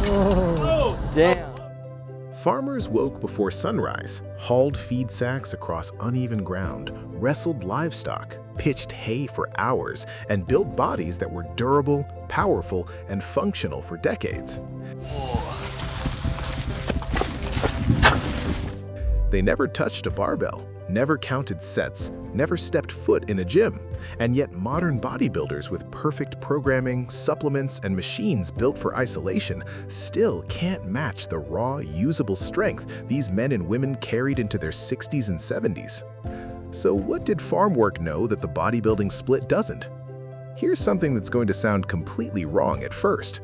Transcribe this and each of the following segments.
Oh, damn. Farmers woke before sunrise, hauled feed sacks across uneven ground, wrestled livestock, pitched hay for hours, and built bodies that were durable, powerful, and functional for decades. They never touched a barbell, never counted sets, never stepped foot in a gym, and yet modern bodybuilders with perfect programming, supplements, and machines built for isolation still can't match the raw, usable strength these men and women carried into their 60s and 70s. So what did farm work know that the bodybuilding split doesn't? Here's something that's going to sound completely wrong at first.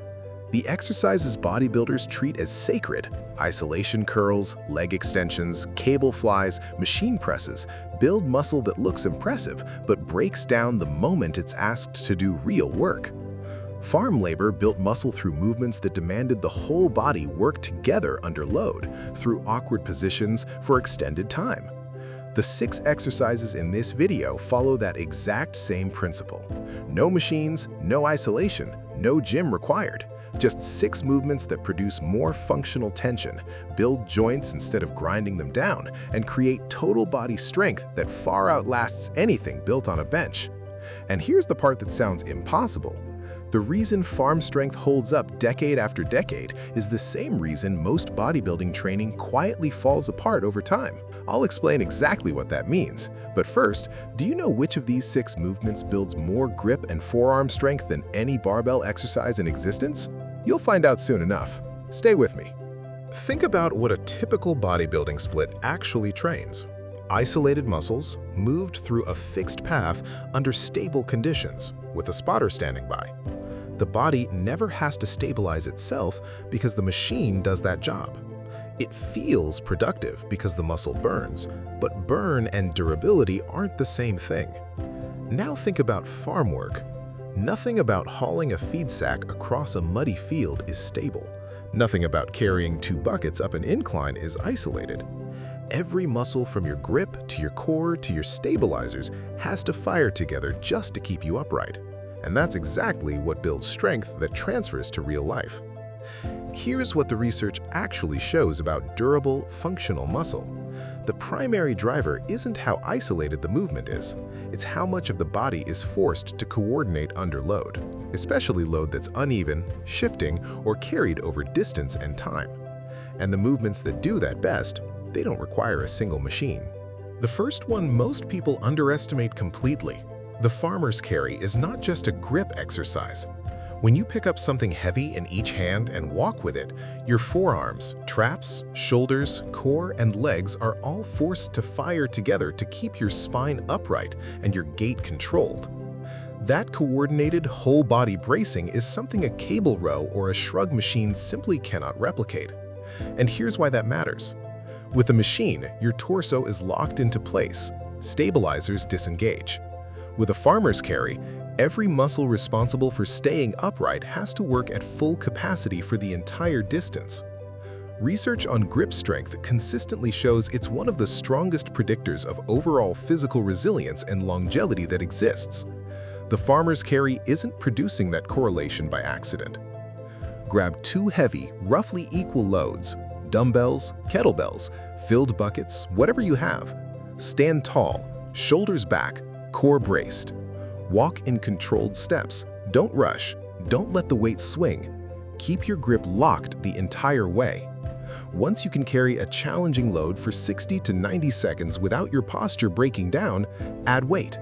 The exercises bodybuilders treat as sacred, isolation curls, leg extensions, cable flies, machine presses, build muscle that looks impressive but breaks down the moment it's asked to do real work. Farm labor built muscle through movements that demanded the whole body work together under load, through awkward positions for extended time. The 6 exercises in this video follow that exact same principle. No machines, no isolation, no gym required. Just 6 movements that produce more functional tension, build joints instead of grinding them down, and create total body strength that far outlasts anything built on a bench. And here's the part that sounds impossible. The reason farm strength holds up decade after decade is the same reason most bodybuilding training quietly falls apart over time. I'll explain exactly what that means. But first, do you know which of these 6 movements builds more grip and forearm strength than any barbell exercise in existence? You'll find out soon enough. Stay with me. Think about what a typical bodybuilding split actually trains. Isolated muscles, moved through a fixed path under stable conditions, with a spotter standing by. The body never has to stabilize itself because the machine does that job. It feels productive because the muscle burns, but burn and durability aren't the same thing. Now think about farm work. Nothing about hauling a feed sack across a muddy field is stable. Nothing about carrying 2 buckets up an incline is isolated. Every muscle from your grip to your core to your stabilizers has to fire together just to keep you upright. And that's exactly what builds strength that transfers to real life. Here's what the research actually shows about durable, functional muscle. The primary driver isn't how isolated the movement is. It's how much of the body is forced to coordinate under load, especially load that's uneven, shifting, or carried over distance and time. And the movements that do that best, they don't require a single machine. The first one most people underestimate completely. The farmer's carry is not just a grip exercise. When you pick up something heavy in each hand and walk with it, your forearms, traps, shoulders, core, and legs are all forced to fire together to keep your spine upright and your gait controlled. That coordinated whole-body bracing is something a cable row or a shrug machine simply cannot replicate. And here's why that matters. With a machine, your torso is locked into place. Stabilizers disengage. With a farmer's carry, every muscle responsible for staying upright has to work at full capacity for the entire distance. Research on grip strength consistently shows it's one of the strongest predictors of overall physical resilience and longevity that exists. The farmer's carry isn't producing that correlation by accident. Grab 2 heavy, roughly equal loads, dumbbells, kettlebells, filled buckets, whatever you have. Stand tall, shoulders back, core braced. Walk in controlled steps. Don't rush. Don't let the weight swing. Keep your grip locked the entire way. Once you can carry a challenging load for 60 to 90 seconds without your posture breaking down, add weight.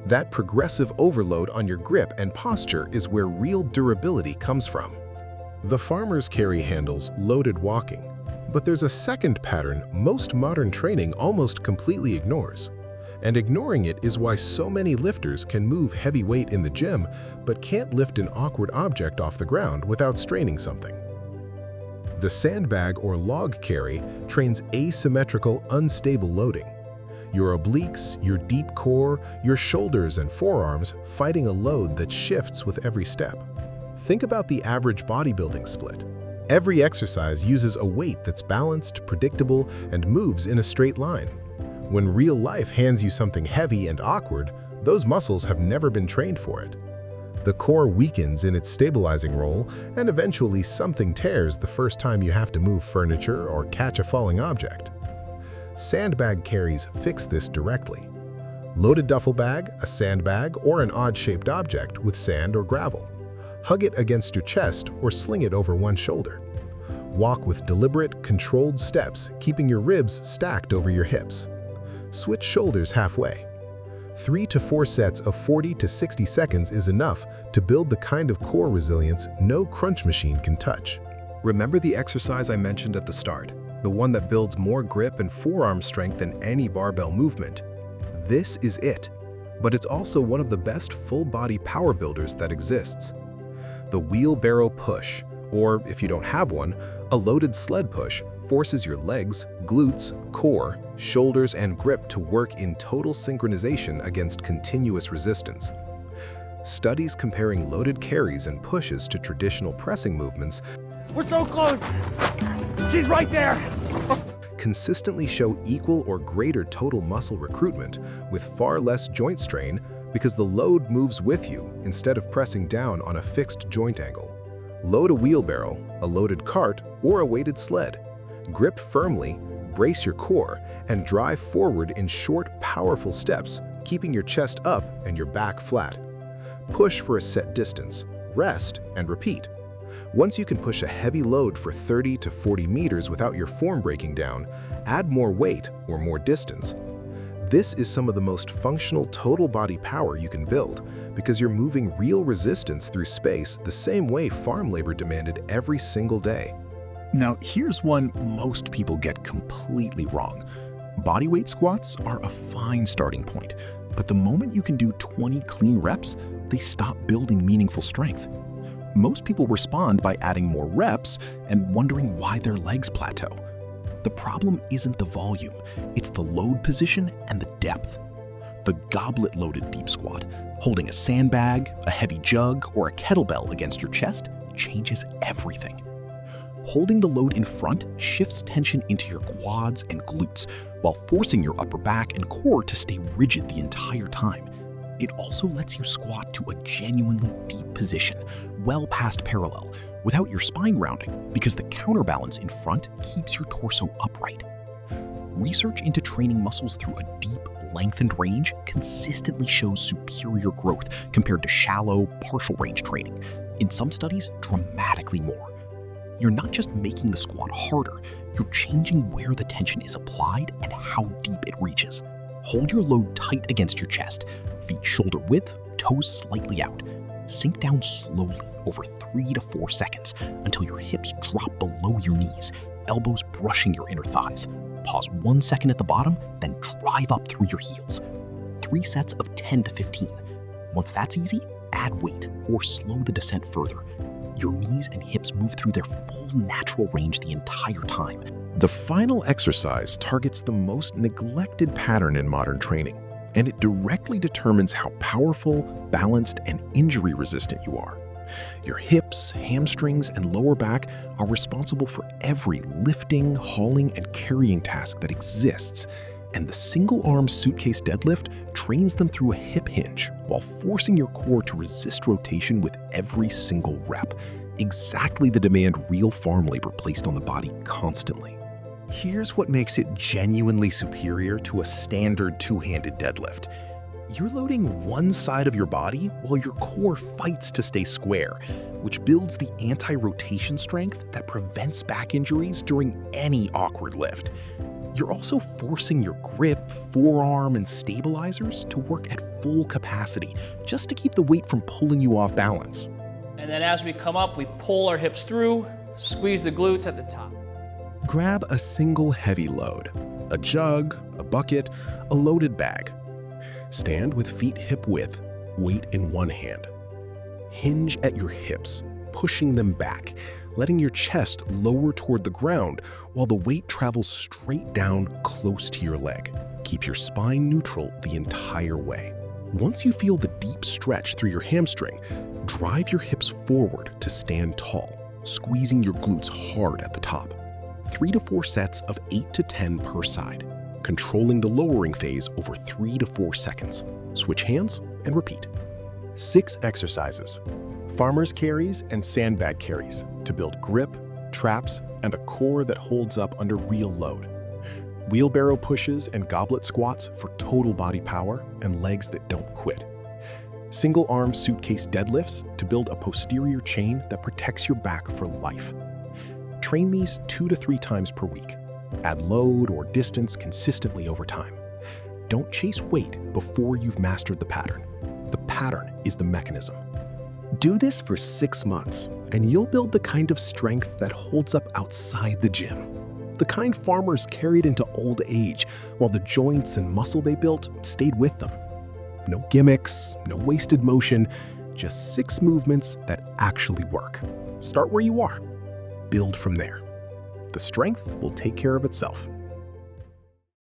That progressive overload on your grip and posture is where real durability comes from. The farmer's carry handles loaded walking, but there's a second pattern most modern training almost completely ignores. And ignoring it is why so many lifters can move heavy weight in the gym but can't lift an awkward object off the ground without straining something. The sandbag or log carry trains asymmetrical, unstable loading. Your obliques, your deep core, your shoulders and forearms fighting a load that shifts with every step. Think about the average bodybuilding split. Every exercise uses a weight that's balanced, predictable, and moves in a straight line. When real life hands you something heavy and awkward, those muscles have never been trained for it. The core weakens in its stabilizing role, and eventually something tears the first time you have to move furniture or catch a falling object. Sandbag carries fix this directly. Loaded duffel bag, a sandbag, or an odd-shaped object with sand or gravel. Hug it against your chest or sling it over one shoulder. Walk with deliberate, controlled steps, keeping your ribs stacked over your hips. Switch shoulders halfway. 3 to 4 sets of 40 to 60 seconds is enough to build the kind of core resilience no crunch machine can touch. Remember the exercise I mentioned at the start, the one that builds more grip and forearm strength than any barbell movement? This is it, but it's also one of the best full-body power builders that exists. The wheelbarrow push, or if you don't have one, a loaded sled push, forces your legs, glutes, core, shoulders, and grip to work in total synchronization against continuous resistance. Studies comparing loaded carries and pushes to traditional pressing movements We're so close. She's right there. consistently show equal or greater total muscle recruitment with far less joint strain because the load moves with you instead of pressing down on a fixed joint angle. Load a wheelbarrow, a loaded cart, or a weighted sled. Grip firmly, brace your core, and drive forward in short, powerful steps, keeping your chest up and your back flat. Push for a set distance, rest, and repeat. Once you can push a heavy load for 30 to 40 meters without your form breaking down, add more weight or more distance. This is some of the most functional total body power you can build because you're moving real resistance through space the same way farm labor demanded every single day. Now, here's one most people get completely wrong. Bodyweight squats are a fine starting point, but the moment you can do 20 clean reps, they stop building meaningful strength. Most people respond by adding more reps and wondering why their legs plateau. The problem isn't the volume, it's the load position and the depth. The goblet-loaded deep squat, holding a sandbag, a heavy jug, or a kettlebell against your chest, changes everything. Holding the load in front shifts tension into your quads and glutes, while forcing your upper back and core to stay rigid the entire time. It also lets you squat to a genuinely deep position, well past parallel, without your spine rounding, because the counterbalance in front keeps your torso upright. Research into training muscles through a deep, lengthened range consistently shows superior growth compared to shallow, partial range training. In some studies, dramatically more. You're not just making the squat harder, you're changing where the tension is applied and how deep it reaches. Hold your load tight against your chest, feet shoulder width, toes slightly out. Sink down slowly over 3 to 4 seconds until your hips drop below your knees, elbows brushing your inner thighs. Pause 1 second at the bottom, then drive up through your heels. 3 sets of 10 to 15. Once that's easy, add weight or slow the descent further. Your knees and hips move through their full natural range the entire time. The final exercise targets the most neglected pattern in modern training, and it directly determines how powerful, balanced, and injury-resistant you are. Your hips, hamstrings, and lower back are responsible for every lifting, hauling, and carrying task that exists, and the single-arm suitcase deadlift trains them through a hip hinge while forcing your core to resist rotation with every single rep, exactly the demand real farm labor placed on the body constantly. Here's what makes it genuinely superior to a standard two-handed deadlift. You're loading one side of your body while your core fights to stay square, which builds the anti-rotation strength that prevents back injuries during any awkward lift. You're also forcing your grip, forearm, and stabilizers to work at full capacity just to keep the weight from pulling you off balance. And then as we come up, we pull our hips through, squeeze the glutes at the top. Grab a single heavy load, a jug, a bucket, a loaded bag. Stand with feet hip width, weight in one hand. Hinge at your hips, pushing them back, letting your chest lower toward the ground while the weight travels straight down close to your leg. Keep your spine neutral the entire way. Once you feel the deep stretch through your hamstring, drive your hips forward to stand tall, squeezing your glutes hard at the top. 3 to 4 sets of 8 to 10 per side, controlling the lowering phase over 3 to 4 seconds. Switch hands and repeat. 6 exercises. Farmer's carries and sandbag carries to build grip, traps, and a core that holds up under real load. Wheelbarrow pushes and goblet squats for total body power and legs that don't quit. Single-arm suitcase deadlifts to build a posterior chain that protects your back for life. Train these 2 to 3 times per week. Add load or distance consistently over time. Don't chase weight before you've mastered the pattern. The pattern is the mechanism. Do this for 6 months, and you'll build the kind of strength that holds up outside the gym. The kind farmers carried into old age, while the joints and muscle they built stayed with them. No gimmicks, no wasted motion, just 6 movements that actually work. Start where you are. Build from there. The strength will take care of itself.